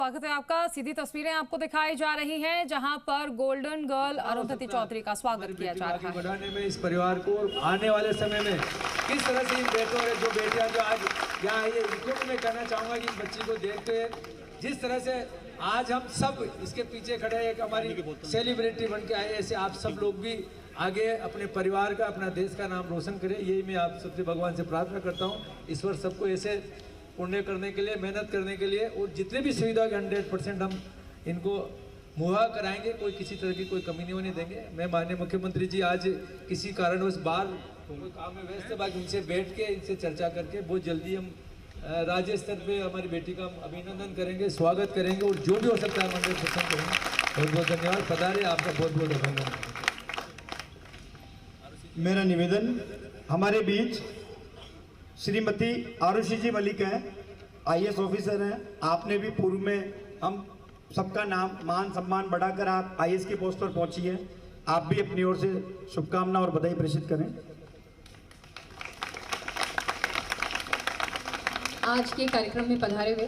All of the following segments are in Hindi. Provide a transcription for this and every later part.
स्वागत है आपका। सीधी तस्वीरें आपको दिखाई जा रही हैं जहां पर गोल्डन गर्ल अरुंधति चौधरी का स्वागत किया जा रहा है। बढ़ाने में इस परिवार को आने वाले समय में किस तरह से इन बेटों और जो बेटियां जो आज यहाँ आई है इनको मैं कहना चाहूँगा कि इस बच्ची को देखते जिस तरह से आज हम सब इसके पीछे खड़े हैं, एक हमारी सेलिब्रिटी बन के आए, ऐसे आप सब लोग भी आगे अपने परिवार का अपना देश का नाम रोशन करें, यही मैं आप सबसे भगवान से प्रार्थना करता हूँ। ईश्वर सबको ऐसे पुण्य करने के लिए, मेहनत करने के लिए और जितने भी सुविधा के 100% हम इनको मुहैया कराएंगे, कोई किसी तरह की कोई कमी नहीं होने देंगे। मैं माननीय मुख्यमंत्री जी आज किसी कारणवश बाहर कोई काम में व्यस्त है, बाकी उनसे बैठ के इनसे चर्चा करके बहुत जल्दी हम राज्य स्तर पे हमारी बेटी का अभिनंदन करेंगे, स्वागत करेंगे और जो भी हो सकता है 100% करेंगे। बहुत बहुत धन्यवाद। पधारे, आपका बहुत बहुत अभिनंदन। मेरा निवेदन, हमारे बीच श्रीमती आरुषि जी मलिक हैं, IAS ऑफिसर हैं। आपने भी पूर्व में हम सबका नाम मान सम्मान बढ़ाकर आप IAS की पोस्ट पर पहुंची है। आप भी अपनी ओर से शुभकामना और बधाई प्रेषित करें। आज के कार्यक्रम में पधारे हुए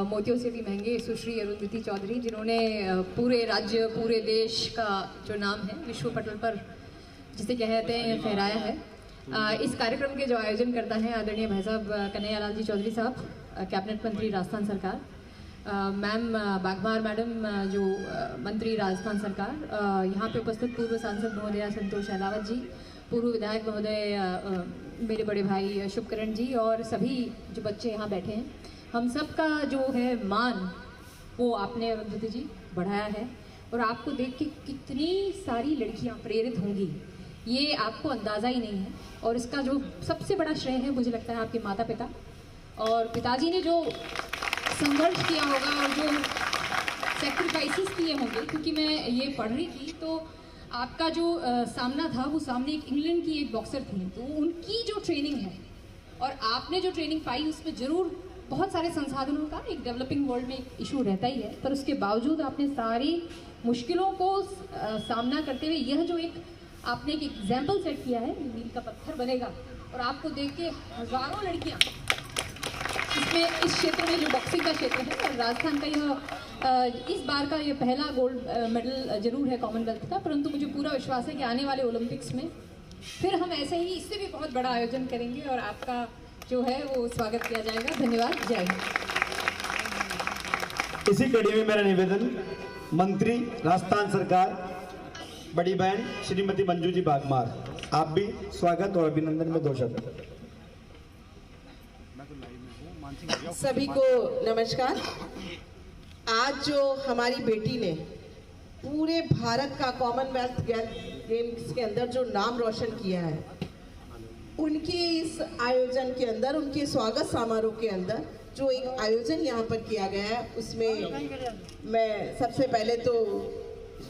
मोतियों से भी महंगे सुश्री अरुंधति चौधरी, जिन्होंने पूरे राज्य पूरे देश का जो नाम है विश्व पटल पर जिसे कहते हैं फहराया है। इस कार्यक्रम के जो आयोजन करता है आदरणीय भाई साहब कन्हैयालाल जी चौधरी साहब, कैबिनेट मंत्री राजस्थान सरकार, मैम बागमार मैडम जो मंत्री राजस्थान सरकार, यहाँ पे उपस्थित पूर्व सांसद महोदया संतोष अहलावत जी, पूर्व विधायक महोदय मेरे बड़े भाई शुभकरण जी और सभी जो बच्चे यहाँ बैठे हैं, हम सब का जो है मान वो आपने अरुंधति जी बढ़ाया है। और आपको देख के कितनी सारी लड़कियाँ प्रेरित होंगी ये आपको अंदाज़ा ही नहीं है। और इसका जो सबसे बड़ा श्रेय है मुझे लगता है आपके माता पिता और पिताजी ने जो संघर्ष किया होगा और जो सेक्रीफाइसेस किए होंगे, क्योंकि मैं ये पढ़ रही थी तो आपका जो सामना था वो सामने एक इंग्लैंड की एक बॉक्सर थी, तो उनकी जो ट्रेनिंग है और आपने जो ट्रेनिंग पाई उसमें ज़रूर बहुत सारे संसाधनों का एक डेवलपिंग वर्ल्ड में एक इशू रहता ही है, पर उसके बावजूद आपने सारी मुश्किलों को सामना करते हुए यह जो एक आपने एक एग्जाम्पल सेट किया है, मील का पत्थर बनेगा। और आपको देख के हज़ारों लड़कियाँ इसमें इस क्षेत्र में जो बॉक्सिंग का क्षेत्र है और राजस्थान का यह इस बार का ये पहला गोल्ड मेडल जरूर है कॉमनवेल्थ का, परंतु मुझे पूरा विश्वास है कि आने वाले ओलंपिक्स में फिर हम ऐसे ही इससे भी बहुत बड़ा आयोजन करेंगे और आपका जो है वो स्वागत किया जाएगा। धन्यवाद। जय हिंद। इसी कड़ी में मेरा निवेदन, मंत्री राजस्थान सरकार बड़ी बहन श्रीमती मंजू जी बागमार, आप भी स्वागत और अभिनंदन में 2 शब्द। सभी को नमस्कार। आज जो हमारी बेटी ने पूरे भारत का कॉमनवेल्थ गेम्स के अंदर जो नाम रोशन किया है, उनके इस आयोजन के अंदर, उनके स्वागत समारोह के अंदर जो एक आयोजन यहाँ पर किया गया है, उसमें मैं सबसे पहले तो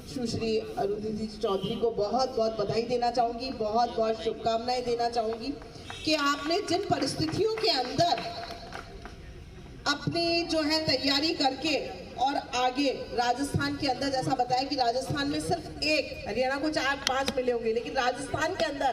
सुश्री अरुंधति चौधरी को बहुत बहुत बधाई देना चाहूँगी, बहुत बहुत शुभकामनाएं देना चाहूँगी कि आपने जिन परिस्थितियों के अंदर अपनी जो है तैयारी करके और आगे राजस्थान के अंदर, जैसा बताया कि राजस्थान में सिर्फ एक, हरियाणा को 4-5 मिले होंगे, लेकिन राजस्थान के अंदर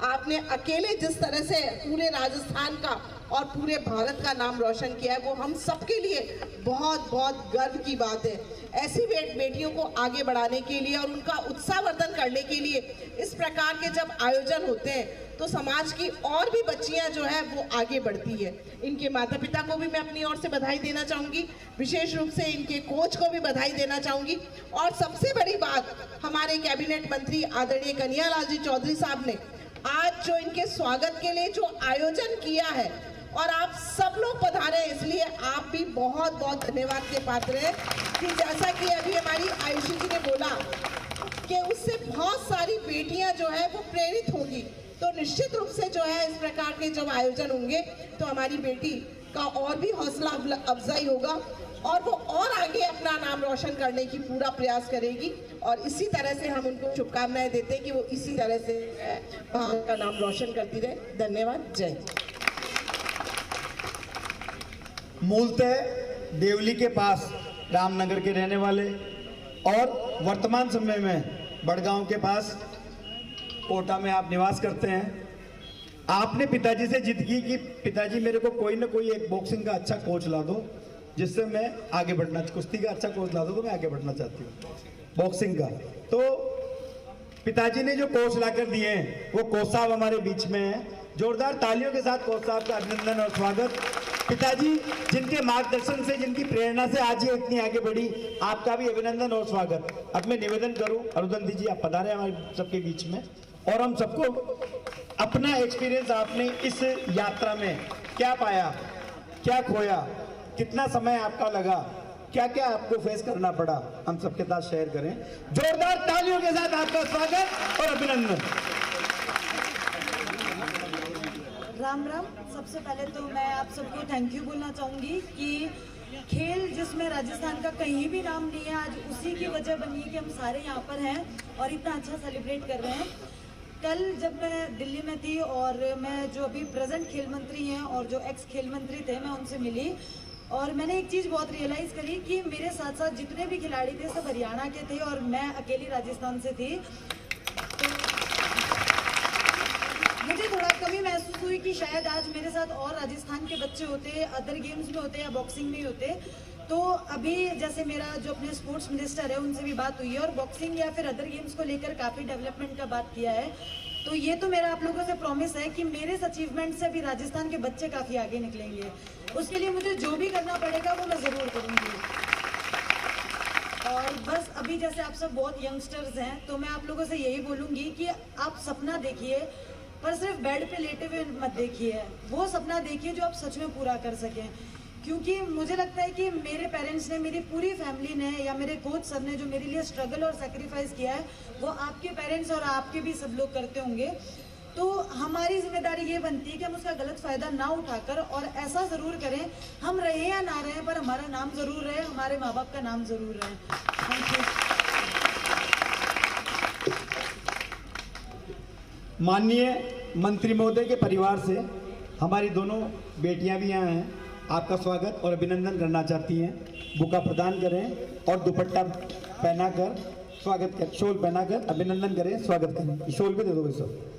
आपने अकेले जिस तरह से पूरे राजस्थान का और पूरे भारत का नाम रोशन किया है, वो हम सबके लिए बहुत बहुत गर्व की बात है। ऐसी बेटियों को आगे बढ़ाने के लिए और उनका उत्साहवर्धन करने के लिए इस प्रकार के जब आयोजन होते हैं तो समाज की और भी बच्चियां जो है वो आगे बढ़ती है। इनके माता पिता को भी मैं अपनी ओर से बधाई देना चाहूँगी, विशेष रूप से इनके कोच को भी बधाई देना चाहूँगी। और सबसे बड़ी बात, हमारे कैबिनेट मंत्री आदरणीय कन्हैयालाल जी चौधरी साहब ने आज जो इनके स्वागत के लिए जो आयोजन किया है और आप सब लोग पधारे, इसलिए आप भी बहुत बहुत धन्यवाद के पात्र हैं कि जैसा कि अभी हमारी आयुषी जी ने बोला कि उससे बहुत सारी बेटियां जो है वो प्रेरित होंगी, तो निश्चित रूप से जो है इस प्रकार के जब आयोजन होंगे तो हमारी बेटी का और भी हौसला अफजाई होगा और वो और आगे अपना नाम रोशन करने की पूरा प्रयास करेगी। और इसी तरह से हम उनको शुभकामनाएं देते हैं कि वो इसी तरह से भारत का नाम रोशन करती रहे। धन्यवाद। जय हिंद। मूलतः देवली के पास रामनगर के रहने वाले और वर्तमान समय में बड़गांव के पास कोटा में आप निवास करते हैं। आपने पिताजी से जिद की कि पिताजी मेरे को कोई ना कोई एक बॉक्सिंग का अच्छा कोच ला दो, जिससे मैं आगे बढ़ना, कुश्ती का अच्छा कोच ला दो तो मैं आगे बढ़ना चाहती हूँ, बॉक्सिंग का। तो पिताजी ने जो कोच लाकर दिए हैं वो कोच साहब हमारे बीच में हैं। जोरदार तालियों के साथ कोच साहब का अभिनंदन और स्वागत। पिताजी जिनके मार्गदर्शन से, जिनकी प्रेरणा से आज ये इतनी आगे बढ़ी, आपका भी अभिनंदन और स्वागत। अब मैं निवेदन करूं, अरुंधति जी आप पधारे हमारे सबके बीच में, और हम सबको अपना एक्सपीरियंस, आपने इस यात्रा में क्या पाया, क्या खोया, कितना समय आपका लगा, क्या क्या आपको फेस करना पड़ा, हम सबके साथ शेयर करें। जोरदार तालियों के साथ आपका स्वागत और अभिनंदन। राम राम। सबसे पहले तो मैं आप सबको थैंक यू बोलना चाहूँगी कि खेल जिसमें राजस्थान का कहीं भी नाम नहीं है, आज उसी की वजह बनी है कि हम सारे यहाँ पर हैं और इतना अच्छा सेलिब्रेट कर रहे हैं। कल जब मैं दिल्ली में थी और मैं जो अभी प्रेजेंट खेल मंत्री हैं और जो एक्स खेल मंत्री थे, मैं उनसे मिली और मैंने एक चीज़ बहुत रियलाइज़ करी कि मेरे साथ साथ जितने भी खिलाड़ी थे सब हरियाणा के थे और मैं अकेली राजस्थान से थी। तो मुझे थोड़ा कमी महसूस हुई कि शायद आज मेरे साथ और राजस्थान के बच्चे होते, अदर गेम्स में होते या बॉक्सिंग में होते। तो अभी जैसे मेरा जो अपने स्पोर्ट्स मिनिस्टर है उनसे भी बात हुई है और बॉक्सिंग या फिर अदर गेम्स को लेकर काफ़ी डेवलपमेंट का बात किया है। तो ये तो मेरा आप लोगों से प्रॉमिस है कि मेरे इस अचीवमेंट से अभी राजस्थान के बच्चे काफ़ी आगे निकलेंगे। उसके लिए मुझे जो भी करना पड़ेगा वो मैं ज़रूर करूँगी। और बस अभी जैसे आप सब बहुत यंगस्टर्स हैं तो मैं आप लोगों से यही बोलूँगी कि आप सपना देखिए, पर सिर्फ बेड पे लेटे हुए मत देखिए, वो सपना देखिए जो आप सच में पूरा कर सकें। क्योंकि मुझे लगता है कि मेरे पेरेंट्स ने, मेरी पूरी फैमिली ने या मेरे कोच सर ने जो मेरे लिए स्ट्रगल और सेक्रीफाइस किया है वो आपके पेरेंट्स और आपके भी सब लोग करते होंगे। तो हमारी जिम्मेदारी ये बनती है कि हम उसका गलत फ़ायदा ना उठाकर और ऐसा ज़रूर करें, हम रहे या ना रहे पर हमारा नाम ज़रूर रहे, हमारे माँ बाप का नाम ज़रूर रहे। Thank you. माननीय मंत्री महोदय के परिवार से हमारी दोनों बेटियां भी यहाँ हैं, आपका स्वागत और अभिनंदन करना चाहती हैं। बुका प्रदान करें और दुपट्टा पहनाकर स्वागत कर, शॉल पहनाकर अभिनंदन करें, स्वागत करें। शॉल भी दे दो सब।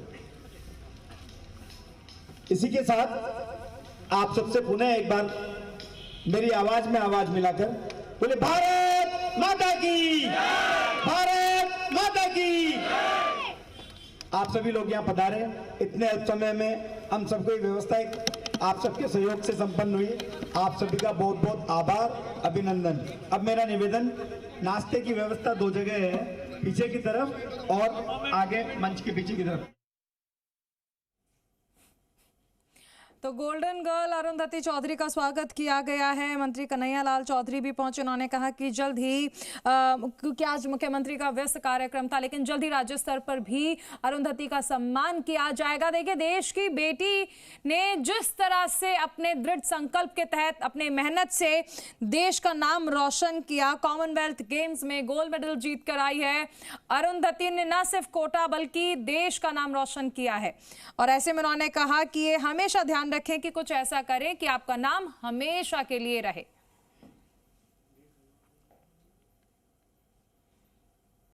इसी के साथ आप सबसे पुनः एक बार मेरी आवाज में आवाज मिलाकर बोले भारत माता की, भारत माता की। आप सभी लोग यहाँ पधारे, इतने अल्प समय में हम सबको ये व्यवस्था आप सबके सहयोग से संपन्न हुई। आप सभी का बहुत बहुत आभार, अभिनंदन। अब मेरा निवेदन, नाश्ते की व्यवस्था 2 जगह है, पीछे की तरफ और आगे मंच के पीछे की तरफ। तो गोल्डन गर्ल अरुंधति चौधरी का स्वागत किया गया है। मंत्री कन्हैया लाल चौधरी भी पहुंचे। उन्होंने कहा कि जल्द ही, क्योंकि आज मुख्यमंत्री का व्यस्त कार्यक्रम था, लेकिन जल्द ही राज्य स्तर पर भी अरुंधति का सम्मान किया जाएगा। देखिए, देश की बेटी ने जिस तरह से अपने दृढ़ संकल्प के तहत अपने मेहनत से देश का नाम रोशन किया, कॉमनवेल्थ गेम्स में गोल्ड मेडल जीत कर आई है अरुंधति ने, न सिर्फ कोटा बल्कि देश का नाम रोशन किया है। और ऐसे में उन्होंने कहा कि ये हमेशा ध्यान रखें कि कुछ ऐसा करें कि आपका नाम हमेशा के लिए रहे।